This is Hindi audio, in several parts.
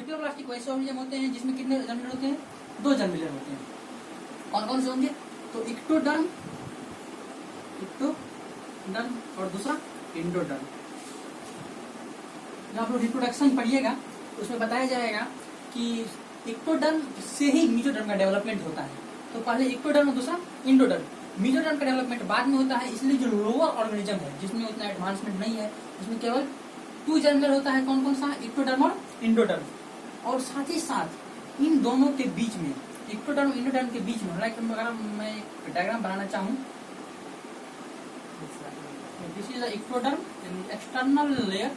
ट्रिप्लोब्लास्टिक वैसे ऑर्गेनिज्म होते हैं जिसमें कितने जर्म होते हैं? 2 जर्म होते हैं। कौन कौन से होंगे? तो इक्टोडर्म और दूसरा एंडोडर्म। जब आप लोग रिप्रोडक्शन पढ़िएगा तो उसमें बताया जाएगा कि इक्टोडर्म से ही मीजोडर्म का डेवलपमेंट होता है। तो पहले इक्टोडर्म और दूसरा एंडोडर्म। मीजोडर्म का डेवलपमेंट बाद में होता है, इसलिए जो लोअर ऑर्गेनिज्म है जिसमें उतना एडवांसमेंट नहीं है, उसमें केवल 2 जर्म होता है। कौन कौन सा? इक्टोडर्म और एंडोडर्म। और साथ ही साथ इन दोनों के बीच में, इक्टोडर्म और एंडोडर्म के बीच में, अगर मैं एक डायग्राम बनाना चाहूँ, this is ectoderm and external layer,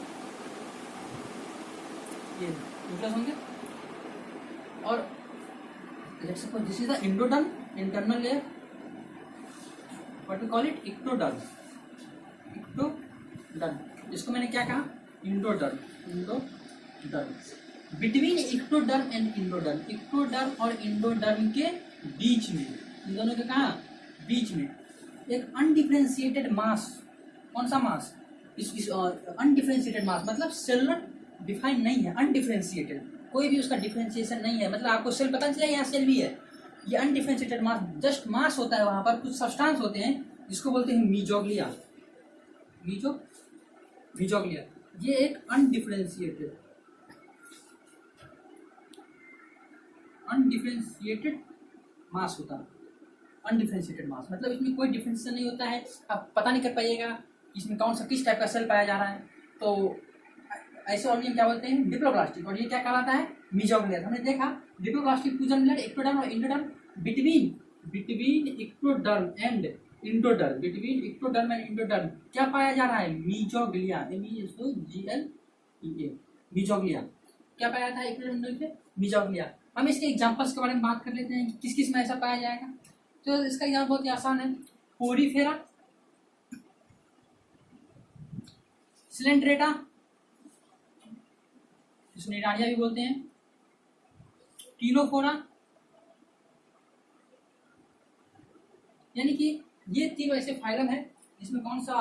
ये न्यूक्लियस होंगे, और let's suppose this is the endoderm, internal layer, what we call it? Ectoderm. इसको मैंने क्या कहा? Endoderm. Between ectoderm and endoderm, ectoderm और एंडोडर्म के बीच में, इन दोनों के कहा? बीच में एक अनडिफरेंशिएटेड मास। कौन सा मास? इस अनडिफरेंशिएटेड मास मतलब सेलुलर डिफाइन नहीं है, अनडिफरेंशिएटेड, कोई भी उसका डिफरेंशिएशन नहीं है। मतलब आपको सेल पता नहीं चला यहाँ सेल भी है, ये अनडिफरेंशिएटेड मास, जस्ट मास होता है। वहां पर कुछ सब्सटेंस होते हैं जिसको बोलते हैं मीजोग्लिया। मीजोग्लिया ये एक अनडिफरेंशिएटेड मास होता है। अनडिफरेंशिएटेड मास मतलब इसमें कोई डिफरेंशिएशन नहीं होता है, आप पता नहीं कर पाइएगा इसमें कौन सा किस टाइप का सेल पाया जा रहा है। तो ऐसे ऑर्गेनिज्म क्या बोलते हैं? डिप्लोब्लास्टिक। और ये क्या कहलाता है? मीजोग्लिया। हमने देखा डिप्लोब्लास्टिक 2 जर्म, इक्टोडर्म और endoderm. Between ectoderm and endoderm क्या पाया जा रहा है? मीजोग्लिया। मीजोग्लिया क्या पाया था? Ectoderm, mesoglea. हम इसके एग्जांपल्स के बारे में बात कर लेते हैं, किस किस में ऐसा पाया जाएगा। तो इसका एग्जाम्पल बहुत ही आसान है। पोरीफेरा, सिलेंड्रेटा, इसको निडारिया भी बोलते हैं, टीलोफोरा, यानी कि ये 3 ऐसे फाइलम है इसमें कौन सा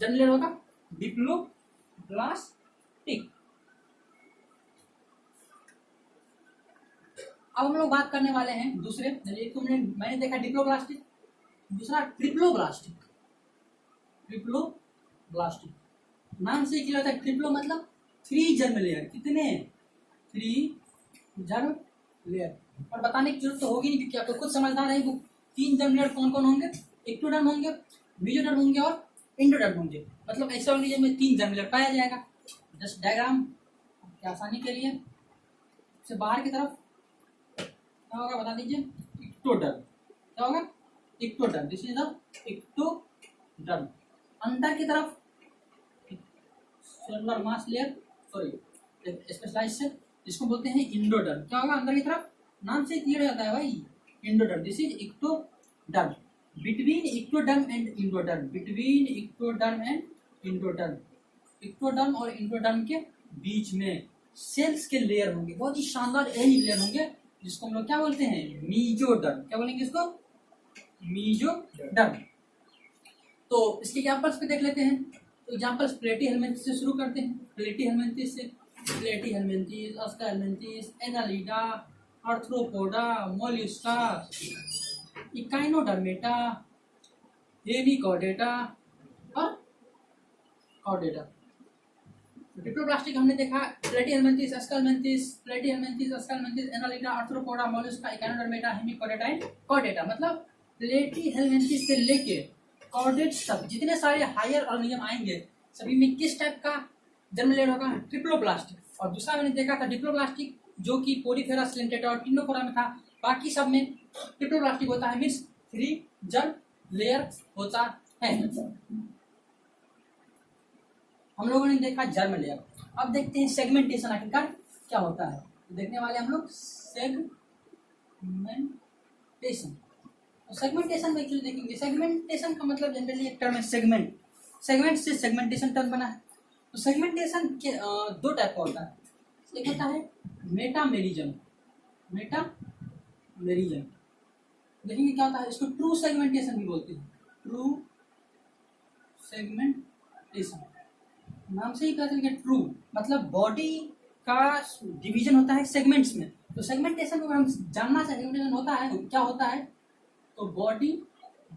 जर्म लेयर होगा? डिप्लोब्लास्टिक। अब हम लोग बात करने वाले हैं दूसरे, एक तो मैंने देखा डिप्लोब्लास्टिक, दूसरा ट्रिप्लोब्लास्टिक। नाम से क्या होता है? ट्रिप्लो मतलब 3 जर्म लेयर। कितने? 3 जर्म लेयर। और बताने की जरूरत तो होगी नहीं क्योंकि आपको खुद समझदार है। वो 3 जर्म लेयर कौन कौन होंगे? इक्टोडर्म होंगे, मीजोडर्म होंगे और एंडोडर्म होंगे। मतलब ऐसे ऑर्गेनिज्म में 3 जर्म लेयर पाया जाएगा। जस्ट डायग्राम की आसानी के लिए से बाहर की तरफ क्या होगा बता दीजिए? इक्टोडर्म। क्या होगा? Ectoderm. This is the ectoderm. अंदर की तरफ सेलुलर मास लेयर, सॉरी स्पेशलाइज्ड सेल, इसको बोलते हैं एंडोडर्म। क्या होगा? अंदर की तरफ, नाम से क्लियर हो जाता है भाई, endoderm. This is ectoderm. Between ectoderm and endoderm, ectoderm और एंडोडर्म के बीच में सेल्स के लेयर होंगे, बहुत ही शानदार एज लेयर होंगे, जिसको हम लोग क्या बोलते हैं? मीजोडर्म। क्या बोलेंगे इसको? मीजोडर्म। तो इसके एग्जांपल्स पे देख लेते हैं। तो एग्जांपल्स प्लेटीहेल्मिन्थेस से शुरू करते हैं। Platyhelminthes, Aschelminthes, Annelida, Arthropoda, Mollusca, Echinodermata, Hemichordata और कॉर्डेटा। डिप्लोब्लास्टिक हमने देखा Platyhelminthes, Aschelminthes, Annelida, Arthropoda, Mollusca, Echinodermata, Hemichordata and Chordata. मतलब प्लेटीहेल्मिन्थेस से लेके कॉर्डेट तक जितने सारे हायर ऑर्गेनिज्म आएंगे सभी में किस टाइप का जर्म लेयर होगा? ट्रिप्लोब्लास्टिक। और दूसरा मैंने देखा था डिप्लोब्लास्टिक जो कि पोरीफेरा, सिलेंट्रेटा और टिनोफोरा में था। बाकी सब में ट्रिप्लोब्लास्टिक होता है, मीन्स 3 जर्म लेयर होता है। हम लोगों ने देखा जर्म लेयर। अब देखते हैं सेगमेंटेशन आखिरकार क्या होता है। देखने वाले हम लोग सेगमेंटेशन। सेगमेंटेशन में एक्चुअली देखेंगे। सेगमेंटेशन का मतलब जनरली एक टर्म है सेगमेंट से सेगमेंटेशन टर्म बना है। तो सेगमेंटेशन के 2 टाइप का होता है। एक होता है मेटामेरिज्म। देखेंगे क्या होता है, इसको ट्रू सेगमेंटेशन भी बोलते हैं। ट्रू सेगमेंटेशन नाम से ही पता चल गया। ट्रू मतलब बॉडी का डिवीजन होता है सेगमेंट्स में। तो सेगमेंटेशन को हम जानना चाहिए, सेगमेंटेशन होता है क्या होता है, तो body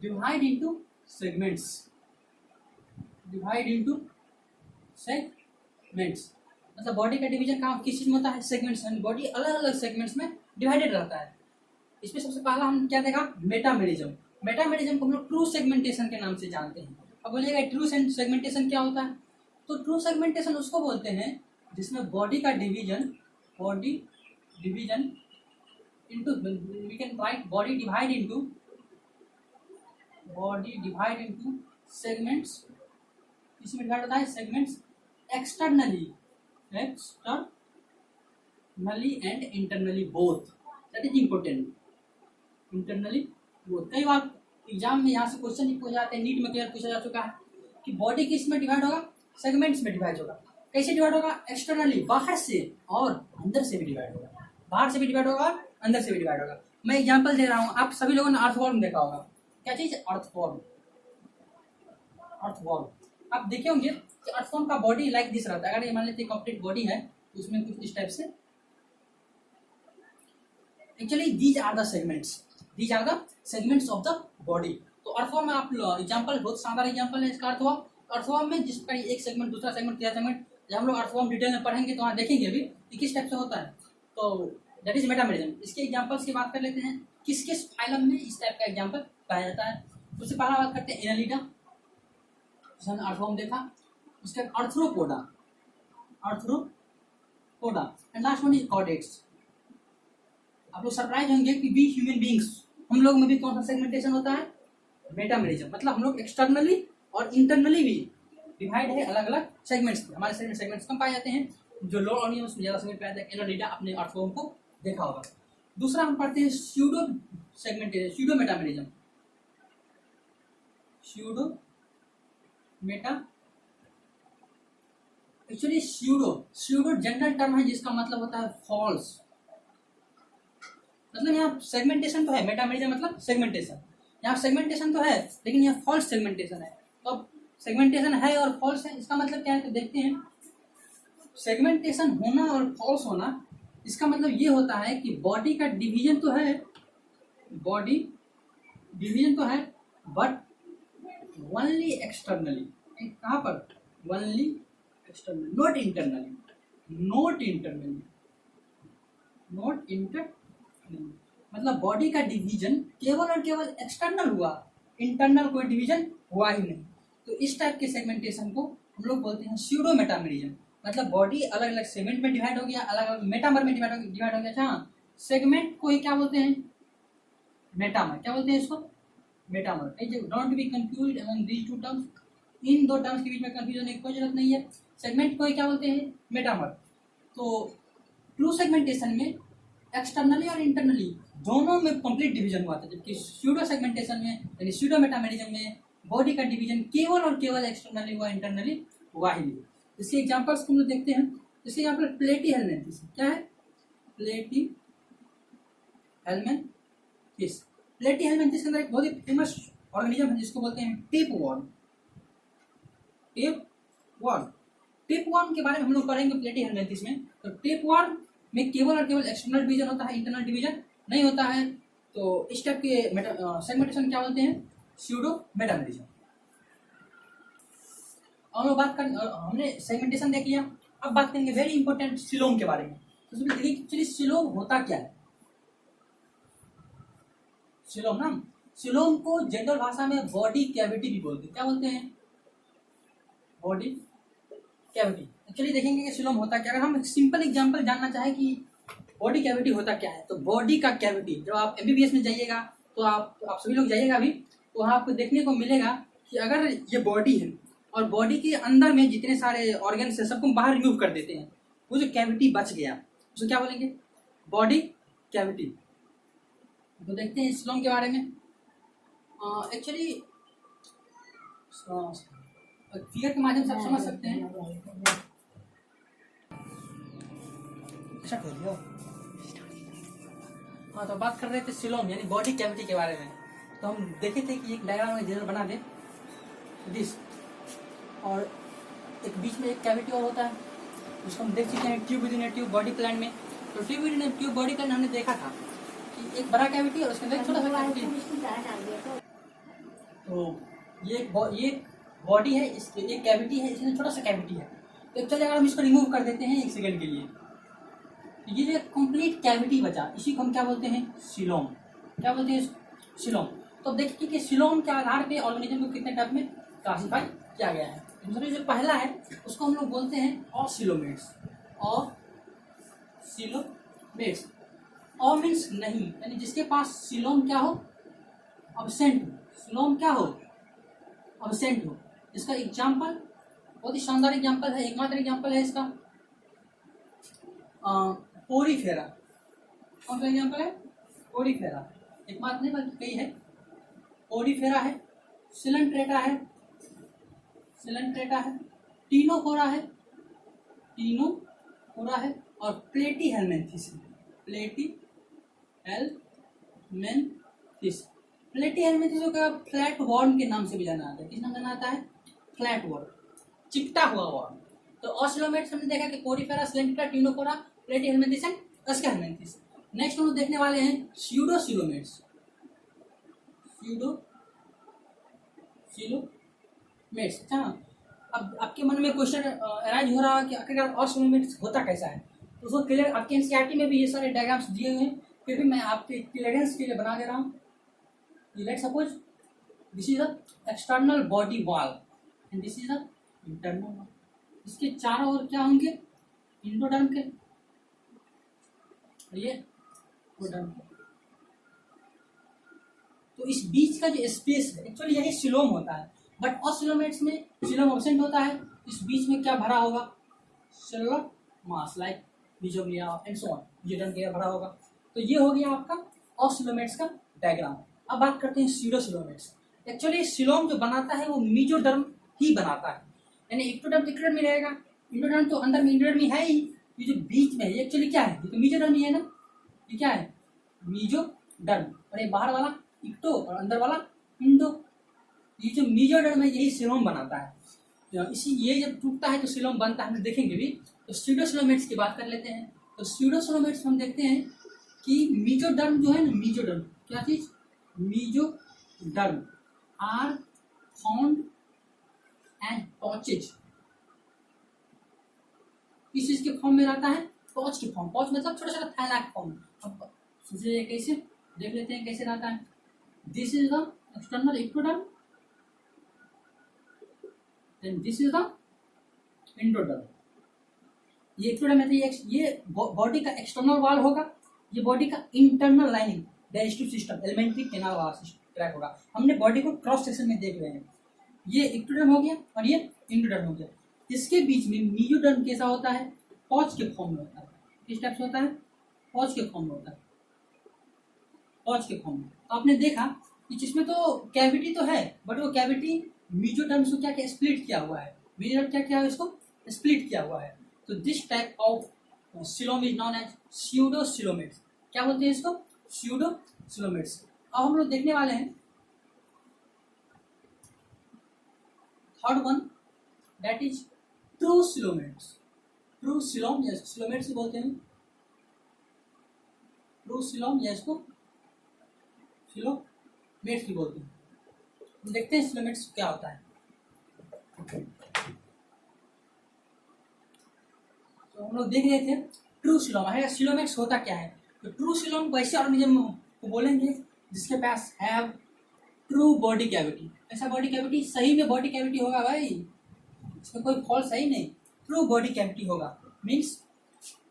divide into segments, divide into segments, मतलब बॉडी का डिवीजन कहाँ किस चीज में होता है, सेगमेंट्स, बॉडी अलग अलग सेगमेंट्स में डिवाइडेड रहता है। इसमें सबसे पहला हम क्या देखा, मेटामेरिज्म। मेटामेरिज्म को हम लोग ट्रू सेगमेंटेशन के नाम से जानते हैं। अब बोलिएगा ट्रू सेगमेंटेशन क्या होता है, तो ट्रू सेगमेंटेशन उसको बोलते हैं जिसमें बॉडी का division, body division into, we can write body divide into, body divide into segments, इसमें डिवाइड होता है segments externally, externally and internally both, that is important, internally both. कई बार एग्जाम में यहाँ से क्वेश्चन ही पूछ जाते हैं, नीट में क्लियर पूछा जा चुका है कि बॉडी किस में डिवाइड होगा, सेगमेंट्स में डिवाइड होगा। कैसे डिवाइड होगा, एक्सटर्नली, बाहर से, और अंदर से भी डिवाइड होगा, बाहर से भी डिवाइड होगा और अंदर से भी डिवाइड होगा। मैं एग्जांपल दे रहा हूँ, आप सभी लोगों ने अर्थवॉर्म देखा होगा, क्या चीज, अर्थवॉर्म, अर्थवॉर्म आप देखे होंगे कि अर्थवॉर्म का बॉडी लाइक दिस रहता है। अगर ये मान लेते कंप्लीट बॉडी है तो उसमें कुछ इस टाइप से, actually these are the segments, these are the segments of the body. तो अर्थवॉर्म में आप एग्जांपल, बहुत शानदार एग्जांपल है इसका अर्थवॉर्म। अर्थवॉर्म में जिस पर एक सेगमेंट, दूसरा सेगमेंट, तीसरा सेगमेंट, जब हम लोग अर्थवॉर्म डिटेल में पढ़ेंगे तो वहाँ देखेंगे अभी कि किस टाइप से होता है। तो दैट इज मेटामेरिज्म। इसके एग्जांपल्स की बात कर लेते हैं, किस किस फाइलम में इस टाइप का एग्जांपल पाया जाता है। उससे पहला बात करते हैं एनालिडा, हमने अर्थवॉर्म देखा। उसके बाद arthropoda, arthropoda, and last one is chordates. आप लोग सरप्राइज होंगे कि वी ह्यूमन बींग्स, हम लोग में भी कौन सा सेगमेंटेशन होता है, मेटामेरिज्म। मतलब हम लोग एक्सटर्नली और इंटरनली भी डिवाइड है अलग अलग सेगमेंट्स में। हमारे शरीर में सेगमेंट्स कम पाए जाते हैं, जो लोअर ऑर्गन्स में ज़्यादा सेगमेंट पाया जाता है। एनालिडा अपने अर्थवॉर्म को देखा होगा। दूसरा हम पढ़ते हैं pseudo segmentation, pseudo metamerism, pseudo Meta, actually pseudo general term है जिसका मतलब होता है फॉल्स। मतलब यहाँ सेगमेंटेशन तो है, मेटामेरिज्म मतलब सेगमेंटेशन, यहाँ सेगमेंटेशन तो है लेकिन यहाँ फॉल्स सेगमेंटेशन है। तो अब सेगमेंटेशन है और फॉल्स है, इसका मतलब क्या है, तो देखते हैं। सेगमेंटेशन होना और फॉल्स होना, इसका मतलब ये होता है कि बॉडी का डिवीजन तो है, बॉडी डिवीजन तो है, बट ओनली एक्सटर्नली, कहाँ पर, only externally, not internally, not internally, not internally. मतलब बॉडी का डिवीजन केवल और केवल एक्सटर्नल हुआ, इंटरनल कोई डिवीजन हुआ ही नहीं। तो इस टाइप के सेगमेंटेशन को हम लोग बोलते हैं स्यूडो मेटामेरिज्म। मतलब बॉडी अलग अलग सेगमेंट में डिवाइड हो गया, अलग अलग मेटामर में डिवाइड हो गया। हाँ, सेगमेंट को ही क्या बोलते हैं, मेटामर। क्या बोलते हैं इसको, metamer. Don't be confuse among these two terms, इन दो टर्म्स के बीच में कंफ्यूजन की कोई जरूरत नहीं है। सेगमेंट को ही क्या बोलते हैं, मेटामर। तो ट्रू सेगमेंटेशन में एक्सटर्नली और इंटरनली दोनों में कंप्लीट डिवीजन हुआ था, जबकि स्यूडो सेगमेंटेशन में यानी स्यूडो मेटामेरिज्म में बॉडी का डिवीजन केवल और केवल एक्सटर्नली हुआ, इंटरनली हुआ ही नहीं। इसके एग्जांपल्स को हम लोग देखते हैं। इसके एग्जांपल प्लेटीहेल्मिन्थेस, क्या है, प्लेटीहेल्मिन्थेस। प्लेटीहेल्मिन्थेस के अंदर एक बहुत ही फेमस ऑर्गेनिज्म है जिसको बोलते हैं टेपवर्म, टेपवर्म। टेपवर्म के बारे में हम लोग पढ़ेंगे प्लेटीहेल्मिन्थेस में। तो टेपवर्म में केवल और केवल एक्सटर्नल डिवीजन होता है, इंटरनल डिवीजन नहीं होता है। तो इस टाइप के सेगमेंटेशन क्या बोलते हैं, स्यूडो मेटामेरिज्म। हम लोग बात कर, हमने सेगमेंटेशन देख लिया। अब बात करेंगे वेरी इंपॉर्टेंट सिलोम के बारे में। तो देखिए एक्चुअली सिलोम होता क्या है। सिलोम ना, सिलोम को जनरल भाषा में बॉडी कैविटी भी बोलते हैं। क्या बोलते हैं, बॉडी कैविटी। एक्चुअली देखेंगे कि सिलोम होता क्या। अगर हम सिंपल एग्जांपल जानना चाहें कि बॉडी कैविटी होता क्या है, तो बॉडी का कैविटी, जब आप एमबीबीएस में जाइएगा तो आप सभी लोग जाइएगा अभी, तो वहाँ आपको देखने को मिलेगा कि अगर ये बॉडी है और बॉडी के अंदर में जितने सारे ऑर्गन्स है सबको बाहर रिमूव कर देते हैं, वो जो कैविटी बच गया उसको क्या बोलेंगे, बॉडी कैविटी। तो देखते हैं सिलोम के बारे में। एक्चुअली फिगर के माध्यम से आप समझ सकते हैं। हाँ, तो बात कर रहे थे सिलोम यानी बॉडी कैविटी के बारे में। तो हम देखे थे कि एक डायग्राम में जनरल बना दे दिस, और एक बीच में एक कैविटी और होता है, उसको हम देख चुके हैं tube with in tube body plan में। तो tube with in tube body plan हमने देखा था कि एक बड़ा कैविटी और उसके अंदर एक छोटा सा कैविटी। तो ये एक बॉडी है, इसके एक कैविटी है, इसमें छोटा सा कैविटी है। तो चलिए अगर हम इसको रिमूव कर देते हैं 1 सेकंड के लिए, तो ये जो कंप्लीट कैविटी बचा इसी को हम क्या बोलते हैं, सीलोम। क्या बोलते हैं, सीलोम। तो अब देखिए कि सीलोम के आधार पे ऑर्गेनिज्म को कितने टाइप में क्लासीफाई किया गया है। दूसरा जो पहला है उसको हम लोग बोलते हैं ऑसिलोमेट्स। ऑसिलोमेट्स, ऑ मीन्स नहीं, यानी जिसके पास सीलोम क्या हो, अब्सेंट हो। सीलोम क्या हो, अब्सेंट हो। इसका एग्जाम्पल बहुत ही शानदार एग्जाम्पल है, एकमात्र एग्जाम्पल है इसका पोरीफेरा। कौन सा एग्जाम्पल है, पोरीफेरा। एकमात्र नहीं बल्कि कई है। पोरीफेरा है, सिलेंट्रेटा है, टीनोफोरा है, और प्लेटीहेल्मिन्थिस। प्लेटीहेल्मिन्थिस का फ्लैट वॉर्म के नाम से भी जाना आता है। किस नाम जाना आता है, फ्लैट वॉर्म, चिपटा हुआ वॉर्म। तो ऑसिलोमेट्स हमने देखा कि Porifera, Coelenterata, Ctenophora, Platyhelminthes and Aschelminthes. Next हम लोग देखने वाले हैं स्यूडोसिलोमेट्स। अच्छा, अब आपके मन में क्वेश्चन अराइज हो रहा है कि आखिरकार ऑसिलोमेट्स होता कैसा है। तो उसको क्लियर, आपके एनसीईआरटी में भी ये सारे डायग्राम्स दिए हुए हैं, फिर भी मैं आपके क्लियरेंस के लिए बना दे रहा हूँ। Let suppose this is the external body wall and this is the internal wall. इसके चारों ओर क्या होंगे, एंडोडर्म के, ये एंडोडर्म। तो इस बीच का जो स्पेस है एक्चुअली यही सीलोम होता है, बट ऑसिलोमेट्स में सीलोम एब्सेंट होता है। इस बीच में क्या भरा होगा, cellular mass like mesoglea and so on, mesoderm के भरा होगा। तो ये हो गया आपका ऑसिलोमेट्स का डायग्राम। अब बात करते हैं स्यूडोसिलोमेट्स। एक्चुअली सीलोम जो बनाता है वो मीजोडर्म ही बनाता है, यानी एक्टोडर्म में रहेगा। इंडोडर्म तो अंदर में इंडोडर्म में है ही, ये जो बीच में है ये एक्चुअली क्या है, ये तो मीजोडर्म ही है ना। ये क्या है, मीजोडर्म, और ये बाहर वाला इक्टो और अंदर वाला इंडो। ये जो मीजोडर्म है यही सीलोम बनाता है। इसी ये जब टूटता है तो सीलोम बनता है, हम देखेंगे भी। तो स्यूडोसिलोमेट्स की बात कर लेते हैं। तो स्यूडोसिलोमेट्स हम देखते हैं कि मीजोडर्म जो है ना, मीजोडर्म क्या चीज, मीजोडर्म आर फाउंड एंड पॉचेज। किस चीज के फॉर्म में रहता है, पॉच के फॉर्म। पॉच मतलब छोटा छोटा थैला के फॉर्म। अब सोचिए कैसे, देख लेते हैं कैसे रहता है। This is the external ectoderm, then this is the endoderm. ये एक्टोडर्म है तो ये बॉडी का एक्सटर्नल वॉल होगा, ये बॉडी का internal lining digestive system, alimentary canal वाला ट्रैक होगा। हमने बॉडी को क्रॉस सेक्शन में देख रहे हैं। ये एक्टोडर्म हो गया और ये एंडोडर्म हो गया। इसके बीच में मीजोडर्म कैसा होता है, पॉच के फॉर्म में होता है। किस टाइप से होता है, पॉच के फॉर्म में होता है, पॉच के फॉर्म में। तो आपने देखा कि जिसमें तो कैविटी तो है, बट वो कैविटी मीजोडर्म से क्या स्प्लिट किया हुआ है। मीजोडर्म क्या किया है, इसको स्प्लिट किया हुआ है। तो this type of coelom is known as pseudocoelomates. क्या बोलते हैं इसको, स्यूडोसिलोमेट्स। अब हम लोग देखने वाले हैं third one, that is true coelomates. True coelom या सिलोमेट्स बोलते हैं, ट्रू सिलोम या इसको सिलोमेट्स भी बोलते हैं। हम देखते हैं सिलोमेट्स क्या होता है। तो हम लोग देख रहे थे ट्रू सिलोम है, सिलोमेट्स होता क्या है। तो ट्रू सिलोम वैसे ऑर्गेनिज्म को बोलेंगे जिसके पास हैव ट्रू बॉडी कैविटी। ऐसा बॉडी कैविटी, सही में बॉडी कैविटी होगा भाई, इसमें कोई फॉल्स सही नहीं, ट्रू बॉडी कैविटी होगा। मीन्स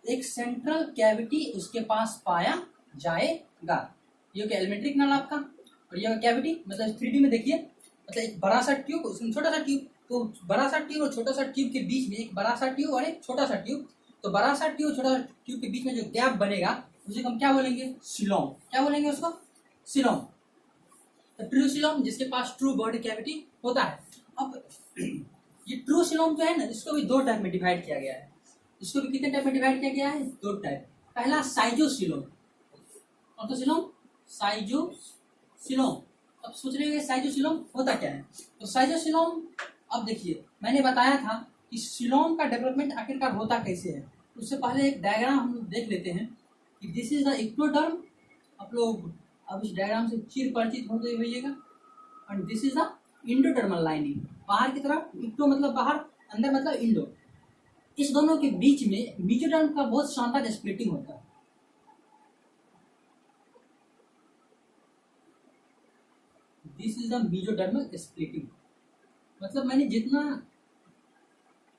एक सेंट्रल कैविटी उसके पास पाया जाएगा। ये क्या एलिमेंट्री कैनाल आपका, और ये कैविटी मतलब 3D में देखिए, मतलब एक बड़ा सा ट्यूब, उसमें छोटा सा ट्यूब। तो बड़ा सा ट्यूब और छोटा सा ट्यूब के बीच में एक बड़ा सा ट्यूब और एक छोटा सा ट्यूब। तो बड़ा सा ट्यूब छोटा सा ट्यूब के बीच में जो गैप बनेगा उसे हम क्या बोलेंगे, सिलोम। क्या बोलेंगे उसको, सिलोम। तो ट्रू सिलोम जिसके पास ट्रू बॉडी कैविटी होता है। अब ये ट्रू सिलोम जो है ना, इसको भी 2 टाइप में डिवाइड किया गया है। इसको भी कितने टाइप में डिवाइड किया गया है, 2 टाइप। पहला साइजोसिलोम। कौन सा सिलोम, साइजोसिलोम। अब सोच रहे हो साइजोसिलोम होता क्या है। तो साइजोसिलोम, अब देखिए मैंने बताया था कि सिलोम का डेवलपमेंट आखिरकार होता कैसे है। उससे पहले एक डायग्राम हम लोग देख लेते हैं कि दिस इज द इक्टोडर्म। आप लोग अब इस डायग्राम से चिर परिचित हो गए होइएगा। And this is the endodermal lining, बाहर की तरफ, इक्टो मतलब बाहर, अंदर मतलब इंडो। इस दोनों के बीच में मेसोडर्म का बहुत शानदार स्प्लिटिंग होता है। This is the mesodermal splitting. मतलब मैंने जितना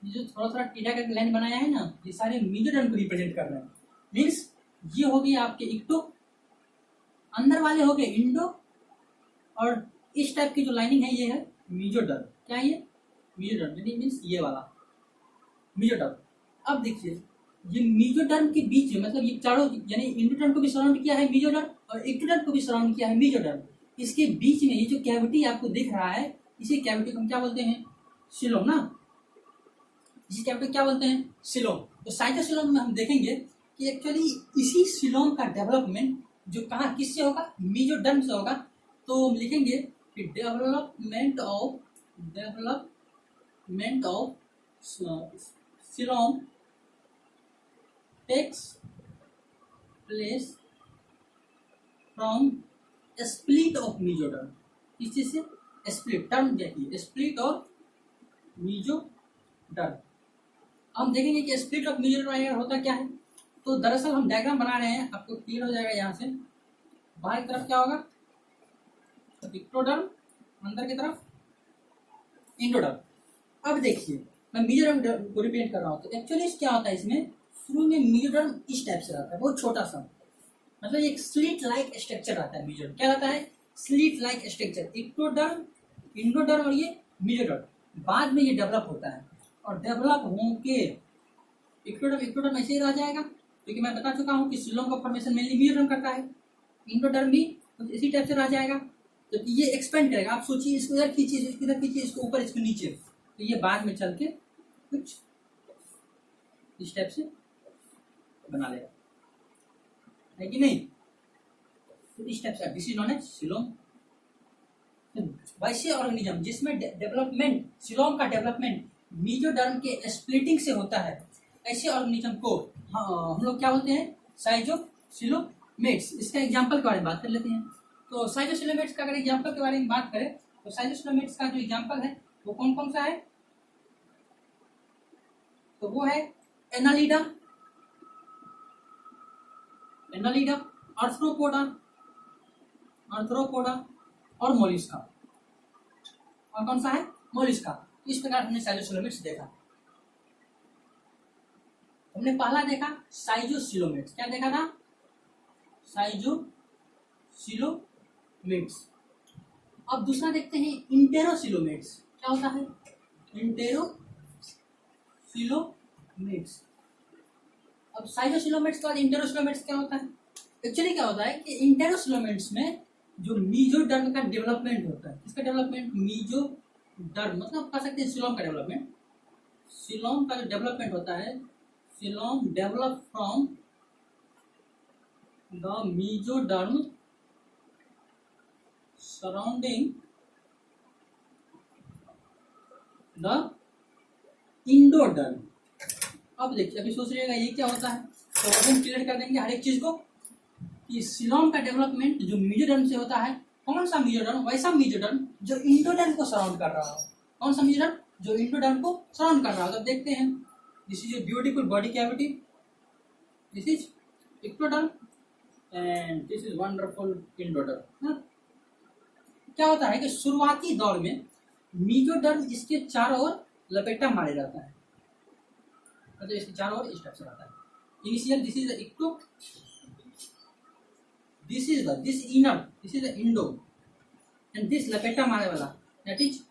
ये जो थोड़ा थोड़ा टीडा का लाइन बनाया है ना, ये सारे मेसोडर्म को रिप्रेजेंट कर रहे हैं। मीन्स ये हो गया आपके इक्टो, अंदर वाले हो गए इंडो, और इस टाइप की जो लाइनिंग है ये है मेसोडर्म। क्या है ये? मेसोडर्म मीन्स ये वाला मेसोडर्म। अब देखिए ये मेसोडर्म के बीच में, मतलब ये चारों यानी इंडोडर्म को भी सराउंड किया है मेसोडर्म और एक्टोडर्म को भी सराउंड किया है मेसोडर्म। इसके बीच में ये जो कैविटी आपको दिख रहा है, इसी कैविटी को हम क्या बोलते हैं? सिलोम ना। इसी कैविटी क्या बोलते हैं? सिलोम। तो साइटोसिलोम में हम देखेंगे कि एक्चुअली इसी सिलोम का डेवलपमेंट जो कहाँ किससे होगा? मेसोडर्म से होगा। तो हम लिखेंगे कि development of coelom takes place from split of mesoderm। किस चीज से? स्प्लिट। टर्म देखिए, स्प्लिट ऑफ मेसोडर्म। हम देखेंगे कि स्प्लिट ऑफ मेसोडर्म होता क्या है। तो दरअसल हम डायग्राम बना रहे हैं, आपको क्लियर हो जाएगा। यहाँ से बाहर की तरफ क्या होगा? तो इक्टोडर्म, अंदर की तरफ इंडोडर्म। अब देखिए मैं मेसोडर्म को रिप्रेजेंट कर रहा हूँ। तो एक्चुअली क्या होता है इसमें, शुरू में मेसोडर्म इस टाइप से रहता है, बहुत छोटा सा, मतलब एक स्लिट लाइक स्ट्रक्चर रहता है। मेसोडर्म क्या रहता है? Slit like structure. Ectoderm, endoderm और ये मेसोडर्म। बाद में ये डेवलप होता है और डेवलप होके इक्टोडर्म ऐसे ही रह जाएगा, क्योंकि मैं बता चुका हूँ कि सिलोम का फॉर्मेशन मेनली मेसोडर्म करता है। इंडोडर्म भी तो इसी टाइप से रह जाएगा। तो ये एक्सपेंड करेगा। आप सोचिए, इसको इधर खींचिए, इसको इधर खींचिए, इसको ऊपर, इसको नीचे, तो ये बाद में चल के कुछ इस टाइप से बना लेगा, है कि नहीं? तो इस टाइप से this is known as coelom. वैसे ऑर्गेनिज्म जिसमें डेवलपमेंट, सिलोम का डेवलपमेंट मेसोडर्म के स्प्लिटिंग से होता है, ऐसे ऑर्गेनिज्म को हम लोग क्या बोलते हैं? साइटोसिलोमेट्स। इसका एग्जांपल के बारे में बात कर लेते हैं। तो साइटोसिलोमेट्स का अगर एग्जांपल के बारे में बात करें तो साइटोसिलोमेट्स का जो एग्जांपल है वो कौन कौन सा है? तो वो है एनालिडा, आर्थ्रोपोडा और मोलिस्का। और कौन सा है? मोलिस्का। इस प्रकार हमने साइटोसिलोमेट्स देखा। हमने पहला देखा साइटोसिलोमेट्स। क्या देखा था? साइटोसिलोमेट्स। अब दूसरा देखते हैं इंटेरोसिलोमेट्स। क्या होता है? इंटेरोसिलोमेट्स। अब साइटोसिलोमेट्स के बाद इंटेरोसिलोमेट्स क्या होता है? एक्चुअली क्या होता है कि इंटेरोसिलोमेट्स में जो मेसोडर्म का डेवलपमेंट होता है, इसका डेवलपमेंट मेसोडर्म मतलब कह सकते हैं सिलोम का डेवलपमेंट। सिलोम का जो डेवलपमेंट होता है, coelom develop from the mesoderm surrounding the endoderm. अब देखिए, अभी सोच रहिएगा ये क्या होता है, तो हम क्लियर कर देंगे हर एक चीज को कि सिलोम का डेवलपमेंट जो मेसोडर्म से होता है। कौन सा मेसोडर्म? वैसा मेसोडर्म जो इंडोडर्म को सराउंड कर रहा हो। कौन सा मेसोडर्म? जो इंडोडर्म को सराउंड कर रहा हो। तो देखते हैं, this is a beautiful body cavity, this is ectoderm and this is wonderful endoderm. क्या होता है कि शुरुआती दौर में मेसोडर्म इसके चारों ओर लपेटा मारे रहता है, मतलब इसके चारों ओर स्ट्रक्चर रहता है। Initial this is the ecto, this is the Indo and this लपेटा मारे वाला दैट इज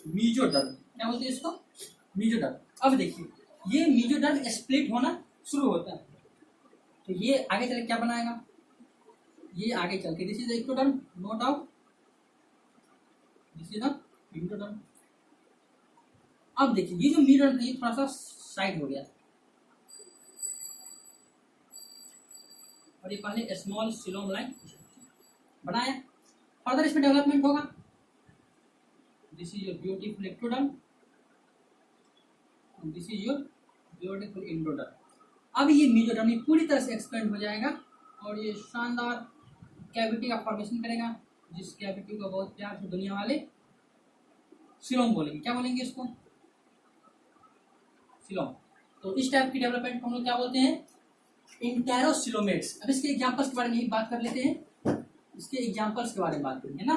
मेसोडर्म। क्या बोलते हैं इसको? मेसोडर्म। अब देखिए ये मेसोडर्म स्प्लिट होना शुरू होता है, तो ये आगे चल के क्या बनाएगा? ये आगे चल के this is the ectoderm, no doubt, this is the endoderm. अब देखिए ये जो मेसोडर्म है ये थोड़ा सा साइड हो गया और ये पहले स्मॉल सिलोम लाइन बनाया। फर्दर इसमें डेवलपमेंट होगा। This is your beautiful ectoderm this is your beautiful endoderm. अब ये मेसोडर्म ये पूरी तरह से एक्सपेंड हो जाएगा और ये शानदार कैविटी का फॉर्मेशन करेगा, जिस कैविटी को बहुत प्यार से दुनिया वाले सिलोम बोलेंगे। क्या बोलेंगे इसको? सिलोम। तो इस टाइप की डेवलपमेंट को हम लोग क्या बोलते हैं? इंटेरोसिलोमेट्स। अब इसके एग्जांपल्स के बारे में बात कर लेते हैं, इसके एग्जांपल्स के बारे में बात करेंगे ना।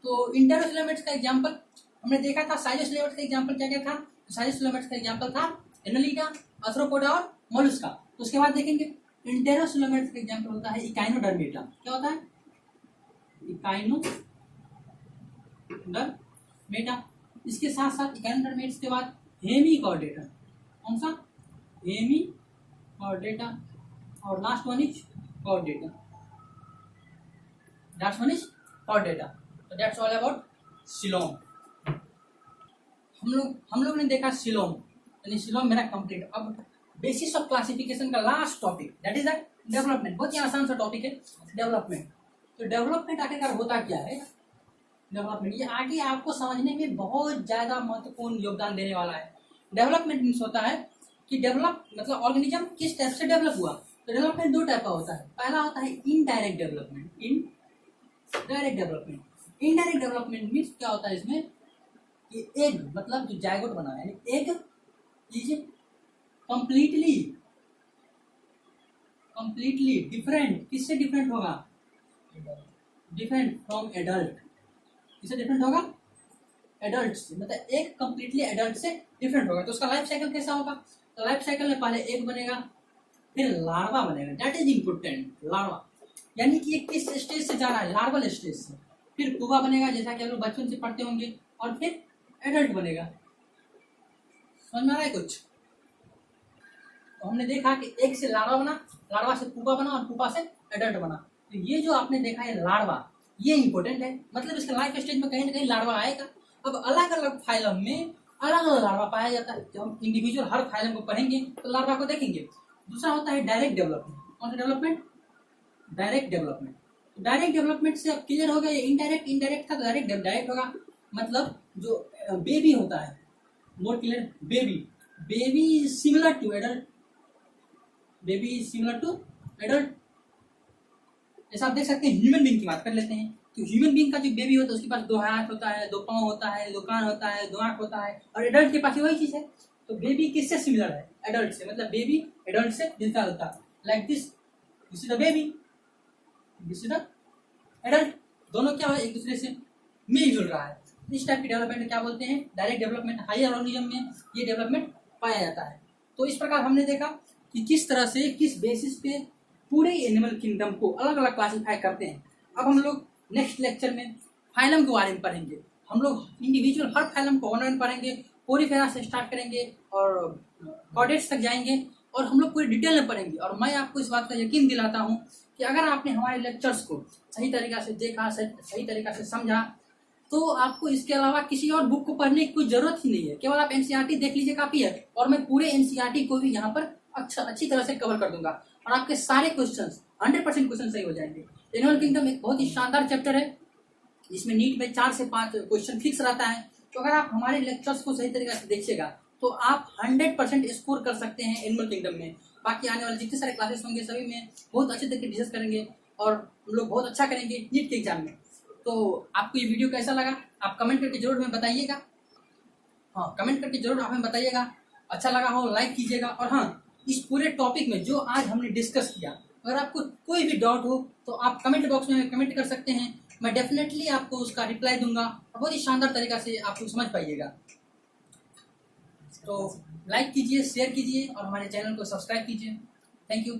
तो इंटेरोसिलोमेट्स का एग्जांपल हमने देखा था। साइलोसिलोमेट्स का एग्जांपल क्या क्या था? साइलोसिलोमेट्स का एग्जांपल था एनालिडा, आर्थ्रोपोडा और मोलस्का। तो उसके बाद देखेंगे इंटेरोसिलोमेट्स का एग्जांपल होता है इकाइनोडर्मेटा। क्या होता है? इकाइनोडर्मेटा। इसके साथ साथ इकाइनोडर्मेट्स के बाद हेमिकॉर्डेटा। कौन सा? हेमिकॉर्डेटा। और last one is Chordata. Last one is Chordata. तो दैट्स ऑल अबाउट सिलोम। हम लोग ने देखा सिलोम, यानी सिलोम मेरा कंप्लीट। अब बेसिस ऑफ क्लासिफिकेशन का last topic that is that development. बहुत ही आसान सा टॉपिक है डेवलपमेंट। तो डेवलपमेंट आखिरकार होता क्या है? डेवलपमेंट ये आगे आपको समझने में बहुत ज़्यादा महत्वपूर्ण योगदान देने वाला है। डेवलपमेंट मीन्स होता है कि डेवलप मतलब ऑर्गेनिज्म किस टाइप से डेवलप हुआ। तो डेवलपमेंट दो टाइप का होता है। पहला होता है indirect development. Indirect development means क्या होता है इसमें कि एग मतलब जो जायगोट बना है, यानी एग इज कंप्लीटली डिफरेंट। किससे डिफरेंट होगा? Different from adult. किससे डिफरेंट होगा? एडल्ट से। मतलब एक कंप्लीटली एडल्ट से डिफरेंट होगा। तो उसका लाइफ साइकिल कैसा होगा? तो लाइफ साइकिल में पहले एग बनेगा, फिर लार्वा बनेगा। That is important. लार्वा यानी कि एक किस स्टेज से जा रहा है? लार्वल स्टेज से। फिर पुआ बनेगा, जैसा कि आप लोग बचपन से पढ़ते होंगे, और फिर एडल्ट बनेगा। समझ में आ रहा है कुछ? तो हमने देखा कि एग से लार्वा बना, लार्वा से पुपा बना और पुपा से एडल्ट बना। तो ये जो आपने देखा है लार्वा, ये इंपॉर्टेंट है। मतलब इसके लाइफ स्टेज में कहीं ना कहीं लार्वा आएगा। अब अलग अलग फाइलम में अलग अलग लार्वा पाया जाता है। जब हम इंडिविजुअल हर फाइलम को पढ़ेंगे तो लार्वा को देखेंगे। दूसरा होता है डायरेक्ट डेवलपमेंट। कौन सा development? Direct development. Direct development से अब क्लियर हो गया ये इनडायरेक्ट था तो डायरेक्ट होगा। मतलब जो बेबी होता है, more clear, baby similar to adult. जैसा आप देख सकते हैं ह्यूमन बीइंग की बात कर लेते हैं। तो ह्यूमन बीइंग का जो बेबी होता है उसके पास 2 हाथ होता है, 2 पाँव होता है, 2 कान होता है, 2 आँख होता है। और एडल्ट के पास वही चीज है। तो बेबी किससे सिमिलर है? एडल्ट से। मतलब बेबी एडल्ट से मिलता जुलता है। Like this is the baby, this is the adult. दोनों क्या है? एक दूसरे से मिल जुल रहा है। इस टाइप की डेवलपमेंट क्या बोलते हैं? Direct development. हायर ऑर्गेनिज्म में ये डेवलपमेंट पाया जाता है। तो इस प्रकार हमने देखा कि किस तरह से, किस बेसिस पे पूरे एनिमल किंगडम को अलग अलग क्लासिफाई करते हैं। अब हम लोग नेक्स्ट लेक्चर में फाइलम के बारे में पढ़ेंगे। हम लोग इंडिविजुअल हर फाइलम को वन पढ़ेंगे, पोरीफेरा से स्टार्ट करेंगे और कॉर्डेट्स तक जाएंगे और हम लोग पूरी डिटेल में पढ़ेंगे। और मैं आपको इस बात का यकीन दिलाता हूँ कि अगर आपने हमारे लेक्चर्स को सही तरीका से देखा, सही तरीका से समझा, तो आपको इसके अलावा किसी और बुक को पढ़ने की कोई जरूरत ही नहीं है। केवल आप एनसीईआरटी देख लीजिए, काफी है। और मैं पूरे एनसीईआरटी को भी यहाँ पर अच्छी तरह से कवर कर दूंगा और आपके सारे क्वेश्चंस 100% क्वेश्चन सही हो जाएंगे। एनिमल किंगडम एक बहुत ही शानदार चैप्टर है जिसमें नीट में 4 से 5 क्वेश्चन फिक्स रहता है। तो अगर आप हमारे लेक्चर्स को सही तरीके से देखिएगा तो आप 100% स्कोर कर सकते हैं एनिमल किंगडम में। बाकी आने वाले जितने सारे क्लासेस होंगे सभी में बहुत अच्छे तरीके डिस्कस करेंगे और हम लोग बहुत अच्छा करेंगे नीट के एग्जाम में। तो आपको ये वीडियो कैसा लगा आप कमेंट करके जरूर हमें बताइएगा। हाँ, कमेंट करके जरूर हमें बताइएगा। अच्छा लगा हो लाइक कीजिएगा। और हाँ, इस पूरे टॉपिक में जो आज हमने डिस्कस किया, अगर आपको कोई भी डाउट हो तो आप कमेंट बॉक्स में कमेंट कर सकते हैं। मैं डेफिनेटली आपको उसका रिप्लाई दूंगा और बहुत ही शानदार तरीका से आप समझ पाइएगा। तो लाइक कीजिए, शेयर कीजिए और हमारे चैनल को सब्सक्राइब कीजिए। Thank you.